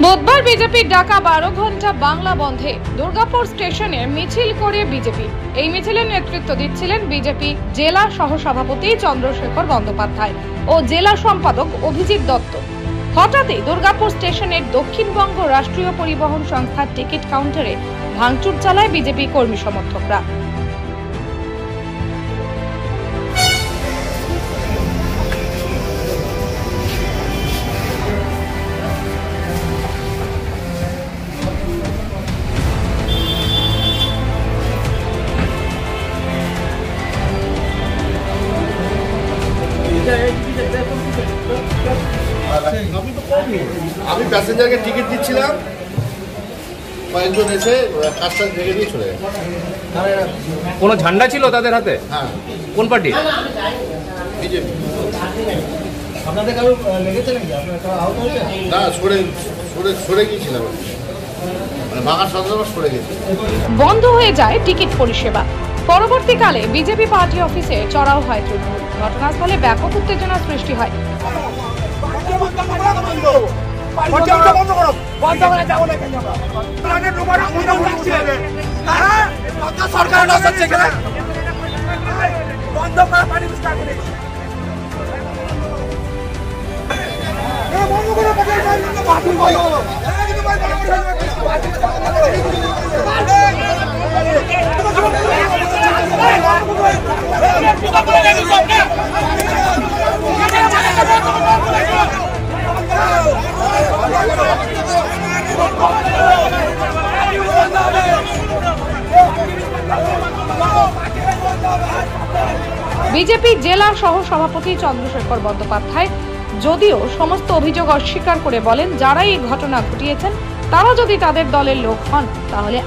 বুধবার বিজেপির ডাকা 12 ঘন্টা বাংলা বন্ধে দুর্গাপুর স্টেশনে মিছিল করে বিজেপি। এই মিছিলের নেতৃত্ব দিচ্ছিলেন বিজেপি জেলা সহসভাপতি চন্দ্রশেখর বন্দ্যোপাধ্যায় ও জেলা সম্পাদক অভিজিৎ দত্ত। হঠাৎই দুর্গাপুর স্টেশনের দক্ষিণবঙ্গ রাষ্ট্রীয় পরিবহন সংস্থার টিকিট কাউন্টারে ভাঙচুর চালায় বিজেপি কর্মী সমর্থকরা। আমি প্যাসেঞ্জারকে টিকিট দিচ্ছিলাম, কয়েকজন এসে কাজটা ভেঙে দিয়ে চলে গেছে। কোনো ঝান্ডা ছিল তাদের হাতে? হ্যাঁ। কোন পার্টি? বিজেপি। আপনাদের কারো লেগেছে নাকি? আপনার কারো আহত হয়েছে? না, সরে গিয়েছিলাম, মানে বাঙার সদস্য সরে গেছে। বন্ধ হয়ে যায় টিকিট পরিষেবা। পরবর্তীকালে বিজেপি পার্টি অফিসে চড়াও হয় তৃণমূল। ঘটনাস্থলে ব্যাপক উত্তেজনা সৃষ্টি হয়। বিজেপি জেলা সহ সভাপতি চন্দ্রশেখর বন্দ্যোপাধ্যায় যদিও সমস্ত অভিযোগ অস্বীকার করে বলেন, যারা এই ঘটনা ঘটিয়েছেন তারা যদি তাদের দলের লোক হন তাহলে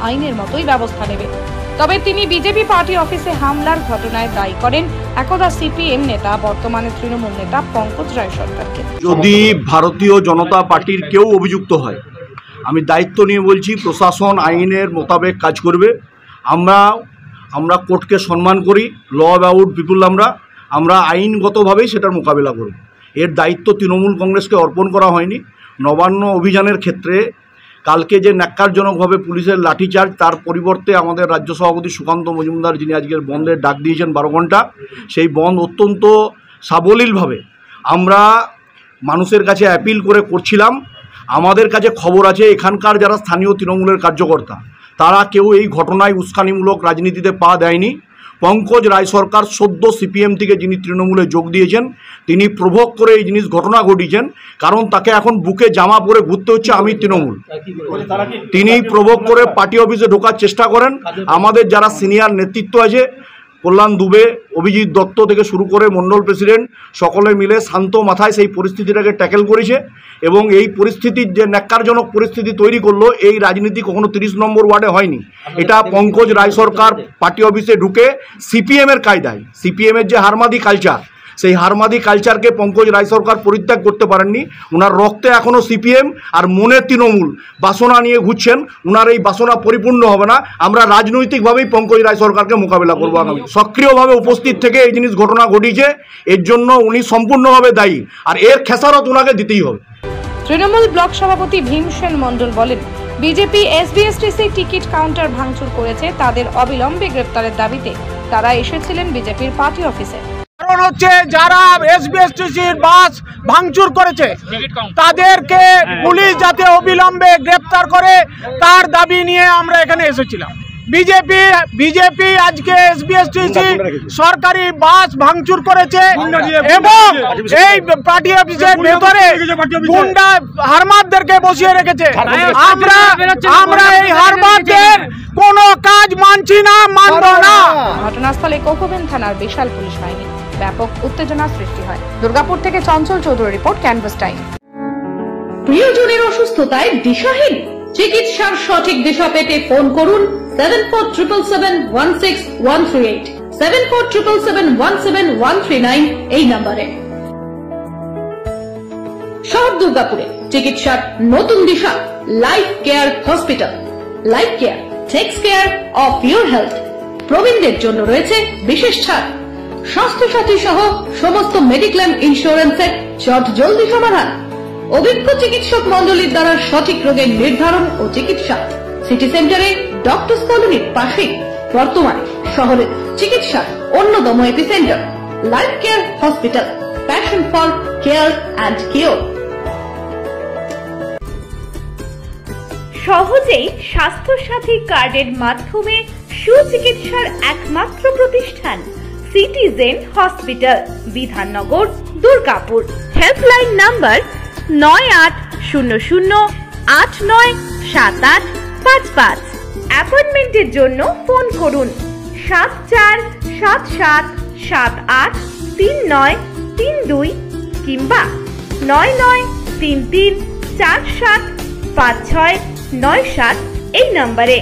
আইনের মতোই ব্যবস্থা নেবে। তবে তিনি বিজেপি পার্টি অফিসে হামলার ঘটনায় দায়ী করেন একদা সিপিএম নেতা, বর্তমানে তৃণমূল নেতা পঙ্কজ রায় সরকারকে। যদি ভারতীয় জনতা পার্টির কেউ অভিযুক্ত হয়, আমি দায়িত্ব নিয়ে বলছি, প্রশাসন আইনের মোতাবেক কাজ করবে। আমরা কোর্টকে সম্মান করি, ল অ্যাবাউট পিপুল। আমরা আইনগতভাবেই সেটার মোকাবিলা করব। এর দায়িত্ব তৃণমূল কংগ্রেসকে অর্পণ করা হয়নি। নবান্ন অভিযানের ক্ষেত্রে কালকে যে ন্যাক্কারজনকভাবে পুলিশের লাঠিচার্জ, তার পরিবর্তে আমাদের রাজ্য সভাপতি সুকান্ত মজুমদার, যিনি আজকের বন্ধের ডাক দিয়েছেন 12 ঘন্টা, সেই বন্ধ অত্যন্ত সাবলীলভাবে আমরা মানুষের কাছে অ্যাপিল করছিলাম। আমাদের কাছে খবর আছে এখানকার যারা স্থানীয় তৃণমূলের কার্যকর্তা, তারা কেউ এই ঘটনায় উস্কানিমূলক রাজনীতিতে পা দেয়নি। পঙ্কজ রায় সরকার সদ্য সিপিএম থেকে যিনি তৃণমূলে যোগ দিয়েছেন, তিনি প্রভোগ করে এই ঘটনা ঘটিয়েছেন, কারণ তাকে এখন বুকে জামা পরে ঘুরতে হচ্ছে আমি তৃণমূল। তিনি প্রভোগ করে পার্টি অফিসে ঢোকার চেষ্টা করেন। আমাদের যারা সিনিয়র নেতৃত্ব আছে, কল্যাণ দুবে, অভিজিৎ দত্ত থেকে শুরু করে মণ্ডল প্রেসিডেন্ট, সকলে মিলে শান্ত মাথায় সেই পরিস্থিতিটাকে ট্যাকেল করেছে। এবং এই পরিস্থিতির যে ন্যাক্কারজনক পরিস্থিতি তৈরি করলো, এই রাজনীতি কখনো 30 নম্বর ওয়ার্ডে হয়নি। এটা পঙ্কজ রায় সরকার পার্টি অফিসে ঢুকে সিপিএমের কায়দায়, সিপিএমের যে হারমাদি কালচার, সেই হারমাদি কালচারকে পঙ্কজ রায় সরকার পরিত্যাগ করতে পারেননি। ওনার রক্তে এখনও সিপিএম আর মনে তৃণমূল বাসনা নিয়ে ঘুরছেন। ওনার এই বাসনা পরিপূর্ণ হবে না। আমরা রাজনৈতিকভাবেই পঙ্কজ রায় সরকারকে মোকাবিলা করবো আগামী। সক্রিয়ভাবে উপস্থিত থেকে এই ঘটনা ঘটিয়েছে, এর জন্য উনি সম্পূর্ণভাবে দায়ী, আর এর খেসারত ওনাকে দিতেই হবে। তৃণমূল ব্লক সভাপতি ভীমসেন মণ্ডল বলেন, বিজেপি এসবিএসটিসি টিকিট কাউন্টার ভাঙচুর করেছে, তাদের অবিলম্বে গ্রেপ্তারের দাবিতে তারা এসেছিলেন বিজেপির পার্টি অফিসে। কারণ হচ্ছে যারা এসবিএসটিসির বাস ভাঙচুর করেছে তাদেরকে পুলিশ যাতে অবিলম্বে গ্রেপ্তার করে, তার দাবি নিয়ে আমরা এখানে এসেছিলাম। বিজেপি আজকে এসবিএসটিসি সরকারি বাস ভাঙচুর করেছে এবং এই পার্টি অফিসের ভেতরে গুন্ডা হারমাদদেরকে বসিয়ে রেখেছে। আমরা এই হারমাদদের কোনো কাজ মানছি না, মানব না। ঘটনাস্থলে কোকোবেন থানার বিশাল পুলিশ বাহিনী, ব্যাপক উত্তেজনা সৃষ্টি হয়। দুর্গাপুর থেকে Chanchal Chowdhury report, canvas time. প্রিয়জনের অসুস্থতায় দিশাহীন, চিকিৎসার সঠিক দিশা পেতে ফোন করুন 7477716138 7477717139 এই নম্বরে। শহর দুর্গাপুরে চিকিৎসার নতুন দিশা life care hospital. Life care takes care of your health. প্রবীণদের জন্য রয়েছে বিশেষ ছাড়। স্বাস্থ্য সাথী সহ সমস্ত মেডিক্লেম ইন্স্যুরেন্সের চট জলদি সমাধান। অভিজ্ঞ চিকিৎসক মন্ডলীর দ্বারা সঠিক রোগের নির্ধারণ ও চিকিৎসা। সিটি সেন্টারে ডক্টরস কলোনির পাশেই বর্তমানে শহরের চিকিৎসার অন্যতম epicentre life care hospital, passion for care and cure. সহজেই স্বাস্থ্যসাথী কার্ডের মাধ্যমে সুচিকিৎসার একমাত্র প্রতিষ্ঠান citizen hospital, Bidhannagar, Durgapur. Helpline number 9800897855। অ্যাপয়েন্টমেন্টের জন্য ফোন করুন 7477783932 কিংবা 9933475697 এই নম্বরে।